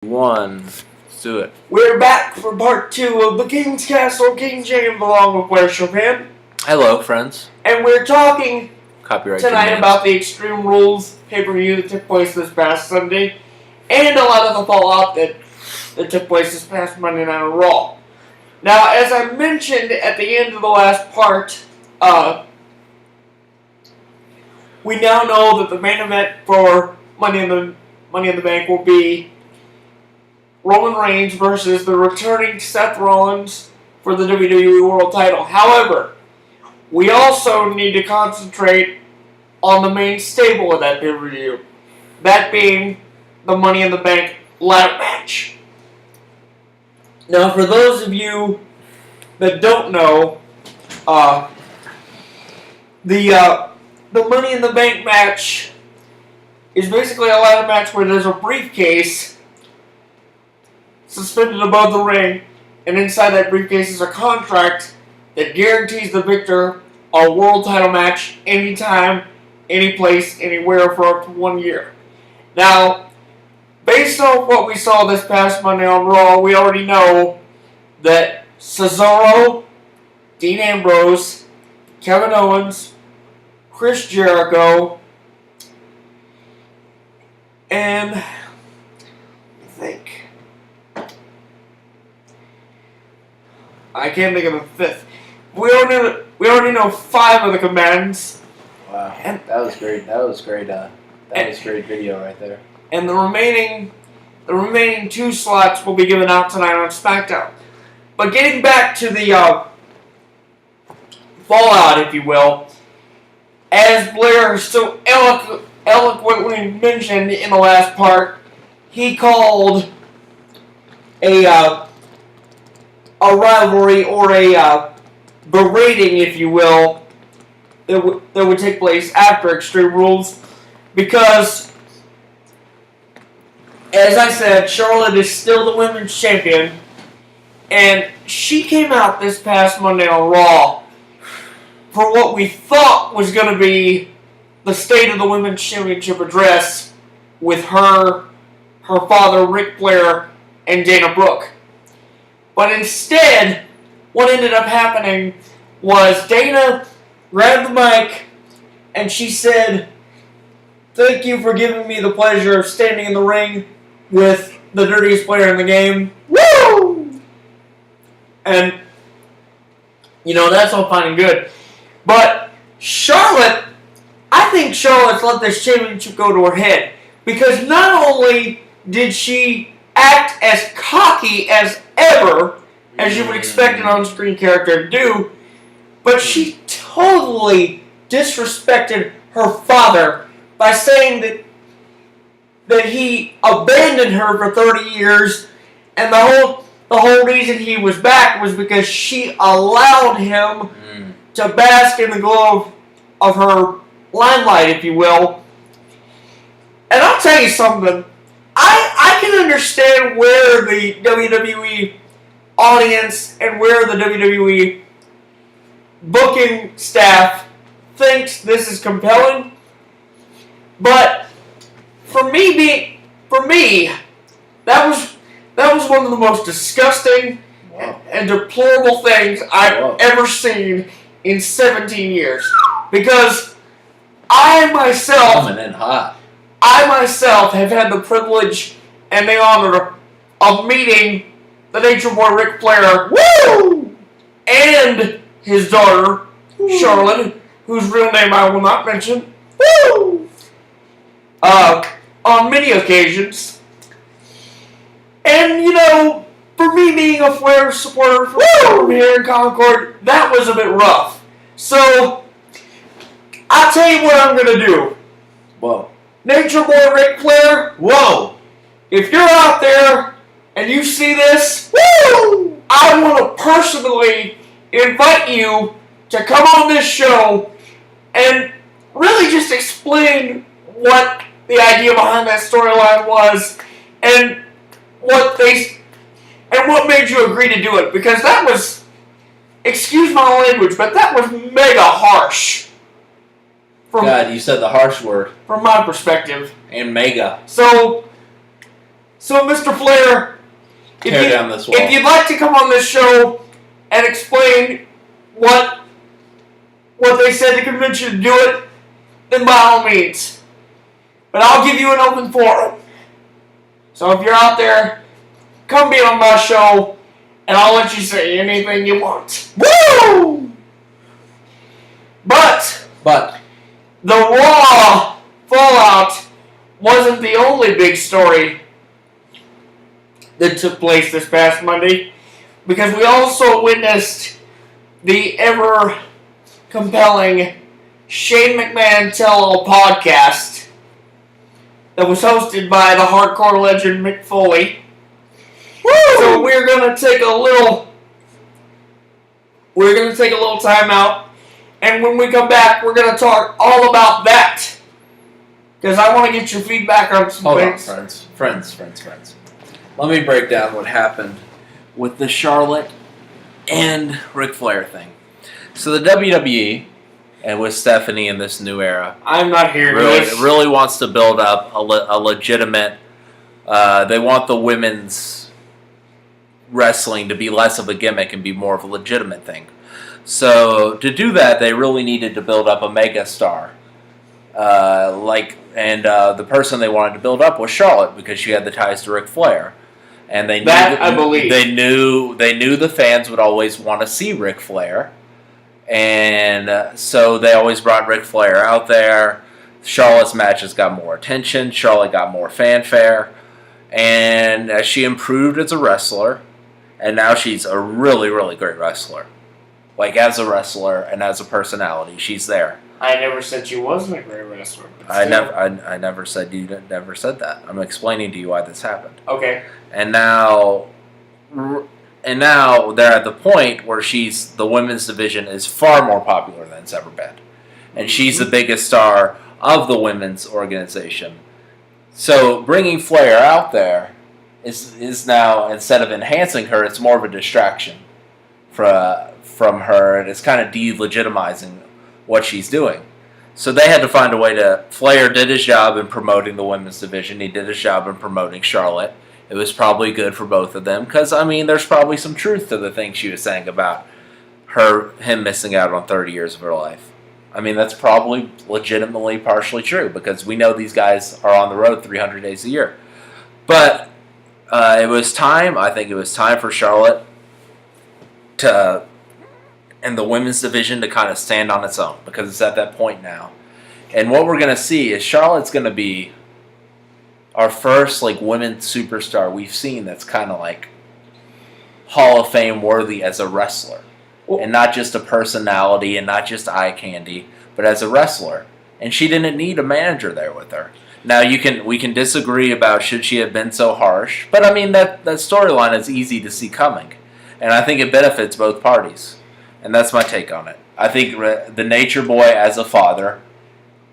One. Let's do it. We're back for part 2 of the King's Castle, King James along with Blair Chopin. Hello, friends. And we're talking Copyright tonight about the Extreme Rules pay-per-view that took place this past Sunday, and a lot of the fallout that took place this past Monday Night Raw. Now, as I mentioned at the end of the last part, we now know that the main event for Money in the Bank will be Roman Reigns versus the returning Seth Rollins for the WWE World title. However, we also need to concentrate on the main stable of that pay-per-view. That being the Money in the Bank ladder match. Now, for those of you that don't know, the Money in the Bank match is basically a ladder match where there's a briefcase suspended above the ring, and inside that briefcase is a contract that guarantees the victor a world title match anytime, any place, anywhere for up to 1 year. Now, based on what we saw this past Monday on Raw, we already know that Cesaro, Dean Ambrose, Kevin Owens, Chris Jericho, and I can't think of a fifth. We already know 5 of the combatants. Wow, that was great. That was great. That was great video right there. And the remaining 2 slots will be given out tonight on SmackDown. But getting back to the fallout, if you will, as Blair so eloquently mentioned in the last part, he called a rivalry or a berating, if you will, that would take place after Extreme Rules, because, as I said, Charlotte is still the women's champion, and she came out this past Monday on Raw for what we thought was going to be the State of the Women's Championship address with her father, Ric Flair, and Dana Brooke. But instead, what ended up happening was Dana grabbed the mic and she said, "Thank you for giving me the pleasure of standing in the ring with the dirtiest player in the game." Woo! And, that's all fine and good. But Charlotte, I think Charlotte's let this championship go to her head. Because not only did she act as cocky as ever, as you would expect an on-screen character to do, but she totally disrespected her father by saying that he abandoned her for 30 years, and the whole reason he was back was because she allowed him to bask in the glow of her limelight, if you will. And I'll tell you something, I can understand where the WWE audience and where the WWE booking staff thinks this is compelling, but for me, that was one of the most disgusting and deplorable things I've ever seen in 17 years. Because I myself have had the privilege and the honor of meeting the Nature Boy Ric Flair, woo, and his daughter, Charlotte, whose real name I will not mention, woo, on many occasions. And, for me being a Flair supporter from here in Concord, that was a bit rough. So, I'll tell you what I'm going to do. Whoa. Nature Boy Ric Flair, whoa. If you're out there and you see this, woo, I want to personally invite you to come on this show and really just explain what the idea behind that storyline was and what made you agree to do it. Because that was, excuse my language, but that was mega harsh. God, you said the harsh word. From my perspective. And mega. So, So, Mr. Flair, Tear down this wall. if you'd like to come on this show and explain what they said to convince you to do it, then by all means. But I'll give you an open forum. So if you're out there, come be on my show, and I'll let you say anything you want. Woo! But the Raw fallout wasn't the only big story that took place this past Monday, because we also witnessed the ever compelling Shane McMahon Tell-All podcast that was hosted by the hardcore legend Mick Foley. Woo! So we're gonna take a little time out, and when we come back, we're gonna talk all about that, because I want to get your feedback on some things. Hold on, friends. Let me break down what happened with the Charlotte and Ric Flair thing. So the WWE, and with Stephanie in this new era, I'm not here. really wants to build up a legitimate. They want the women's wrestling to be less of a gimmick and be more of a legitimate thing. So to do that, they really needed to build up a mega star. The person they wanted to build up was Charlotte, because she had the ties to Ric Flair. And they knew I believe. They knew the fans would always want to see Ric Flair. And so they always brought Ric Flair out there. Charlotte's matches got more attention. Charlotte got more fanfare. And as she improved as a wrestler, and now she's a really, really great wrestler. Like, as a wrestler and as a personality, she's there. I never said she wasn't a great wrestler. I never said you never said that. I'm explaining to you why this happened. Okay. And now they're at the point where the women's division is far more popular than it's ever been. And she's the biggest star of the women's organization. So bringing Flair out there is now, instead of enhancing her, it's more of a distraction from her, and it's kind of delegitimizing what she's doing. So they had to find a way to... Flair did his job in promoting the women's division. He did his job in promoting Charlotte. It was probably good for both of them, because, I mean, there's probably some truth to the things she was saying about him missing out on 30 years of her life. I mean, that's probably legitimately partially true, because we know these guys are on the road 300 days a year. But I think it was time for Charlotte and the women's division to kind of stand on its own, because it's at that point now. And what we're going to see is Charlotte's going to be our first women's superstar we've seen that's kind of Hall of Fame worthy as a wrestler. And not just a personality and not just eye candy, but as a wrestler. And she didn't need a manager there with her. Now we can disagree about should she have been so harsh, but I mean that storyline is easy to see coming. And I think it benefits both parties. And that's my take on it. I think the Nature Boy, as a father,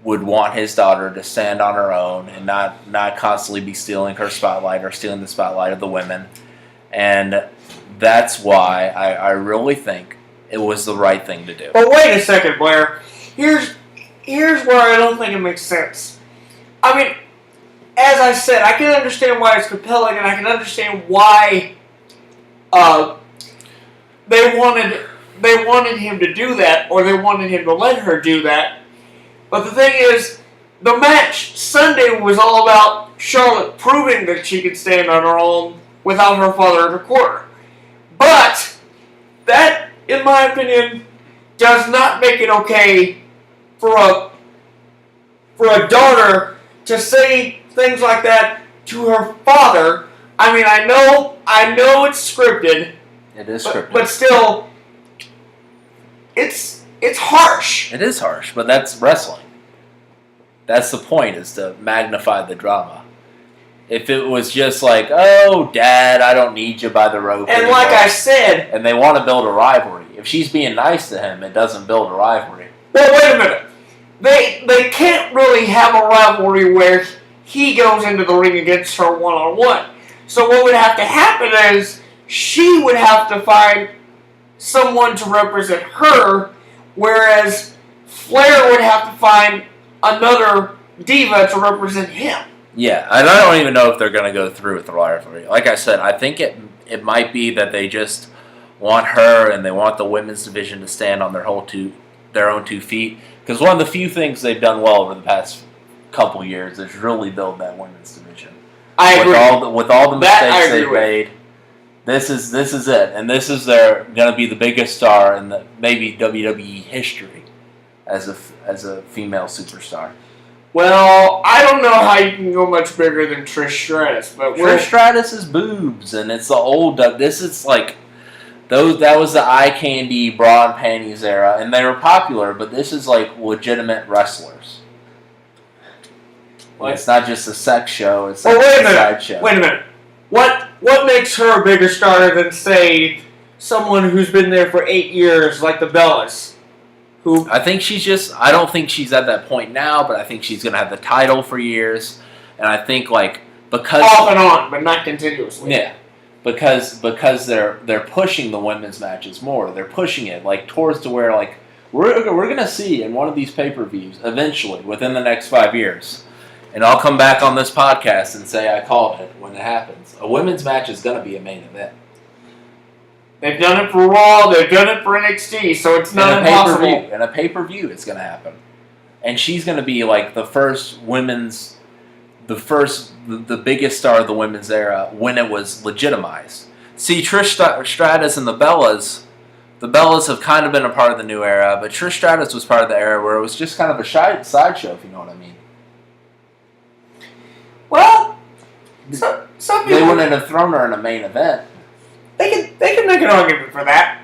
would want his daughter to stand on her own and not constantly be stealing her spotlight or stealing the spotlight of the women. And that's why I really think it was the right thing to do. But wait a second, Blair. Here's where I don't think it makes sense. I mean, as I said, I can understand why it's compelling, and I can understand why they wanted him to do that, or they wanted him to let her do that. But the thing is, the match Sunday was all about Charlotte proving that she could stand on her own without her father in her corner. But that, in my opinion, does not make it okay for a daughter to say things like that to her father. I mean, I know it's scripted. It is scripted. But still, it's harsh. It is harsh, but that's wrestling. That's the point, is to magnify the drama. If it was just oh, Dad, I don't need you by the rope and anymore, like I said... And they want to build a rivalry. If she's being nice to him, it doesn't build a rivalry. Well, wait a minute. They can't really have a rivalry where he goes into the ring against her one-on-one. So what would have to happen is she would have to find someone to represent her, whereas Flair would have to find another diva to represent him. Yeah, and I don't even know if they're going to go through with the rivalry. Like I said, I think it might be that they just want her and they want the women's division to stand on their own 2 feet. Because one of the few things they've done well over the past couple years is really build that women's division. I agree. With all the mistakes they've made, this is it, and this is going to be the biggest star in the maybe WWE history as a female superstar. Well, I don't know how you can go much bigger than Trish Stratus, but Trish Stratus is boobs, and it's the old. This is like those. That was the eye candy bra and panties era, and they were popular. But this is like legitimate wrestlers. Well, it's not just a sex show. It's like a side show. Wait a minute. What makes her a bigger star than, say, someone who's been there for 8 years, like the Bellas? I think I don't think she's at that point now, but I think she's going to have the title for years. And I think, because... Off and on, but not continuously. Yeah. Because they're pushing the women's matches more. They're pushing it, towards to where, we're going to see in one of these pay-per-views, eventually, within the next 5 years. And I'll come back on this podcast and say I called it when it happens. A women's match is going to be a main event. They've done it for Raw. They've done it for NXT. So it's not impossible. In a pay-per-view, it's going to happen. And she's going to be the first the biggest star of the women's era when it was legitimized. See, Trish Stratus and the Bellas have kind of been a part of the new era, but Trish Stratus was part of the era where it was just kind of a sideshow, if you know what I mean. Well, some people... They wouldn't have thrown her in a main event. They can make an argument for that.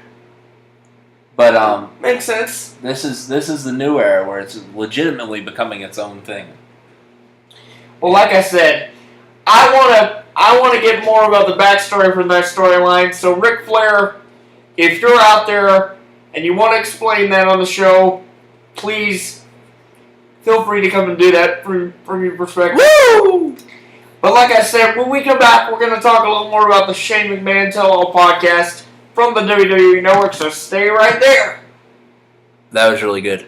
But makes sense. This is the new era where it's legitimately becoming its own thing. Well, like I said, I want to get more about the backstory from that storyline. So, Ric Flair, if you're out there and you want to explain that on the show, please feel free to come and do that from your perspective. Woo! But like I said, when we come back, we're going to talk a little more about the Shane McMahon Tell All podcast from the WWE Network, so stay right there. That was really good.